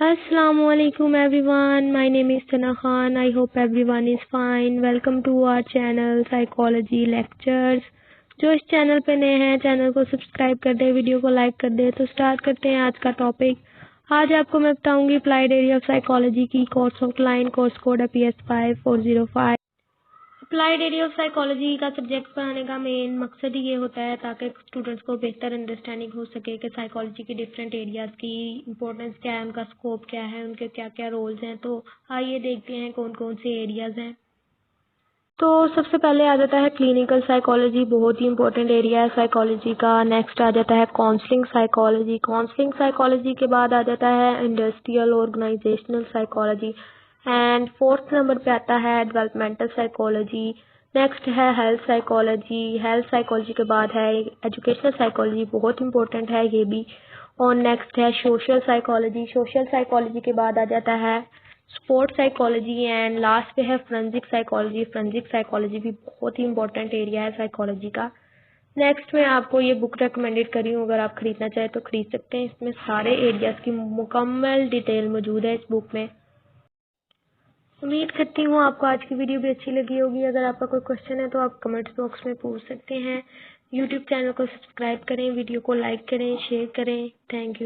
Assalamu alaikum everyone. My name is Sana Khan. I hope everyone is fine. Welcome to our channel Psychology Lectures. जो इस channel पे नए हैं channel को subscribe कर दे, video को लाइक कर दे। तो स्टार्ट करते हैं आज का टॉपिक। आज आपको मैं बताऊंगी अप्लाइड एरिया ऑफ साइकोलॉजी की course of line course code है PS5405। Applied area of psychology का सब्जेक्ट पढ़ाने का मेन मकसद ही ये होता है ताकि स्टूडेंट्स को बेहतर अंडरस्टैंडिंग हो सके कि साइकोलॉजी के डिफरेंट एरियाज़ की इंपॉर्टेंस क्या है, उनका स्कोप क्या है, उनके क्या क्या रोल्स हैं। तो आइए देखते हैं कौन कौन से एरियाज़ हैं। तो सबसे पहले आ जाता है क्लिनिकल साइकोलॉजी, बहुत ही इंपॉर्टेंट एरिया है साइकोलॉजी का। नेक्स्ट आ जाता है काउंसलिंग साइकोलॉजी। काउंसलिंग साइकोलॉजी के बाद आ जाता है industrial organisational psychology and fourth number पे आता है डेवलपमेंटल साइकोलॉजी। नेक्स्ट है हेल्थ साइकोलॉजी। हेल्थ साइकोलॉजी के बाद है एजुकेशनल साइकोलॉजी, बहुत इंपॉर्टेंट है ये भी। और नेक्स्ट है सोशल साइकोलॉजी। सोशल साइकोलॉजी के बाद आ जाता है स्पोर्ट साइकोलॉजी एंड लास्ट पे है फोरेंसिक साइकोलॉजी। फोरेंसिक साइकोलॉजी भी बहुत ही इंपॉर्टेंट एरिया है साइकोलॉजी का। नेक्स्ट मैं आपको ये बुक रेकमेंडेड करी हूँ, अगर आप खरीदना चाहें तो खरीद सकते हैं। इसमें सारे एरियाज की मुकम्मल डिटेल मौजूद है इस बुक में। उम्मीद करती हूँ आपको आज की वीडियो भी अच्छी लगी होगी। अगर आपका कोई क्वेश्चन है तो आप कमेंट्स बॉक्स में पूछ सकते हैं। यूट्यूब चैनल को सब्सक्राइब करें, वीडियो को लाइक करें, शेयर करें। Thank you.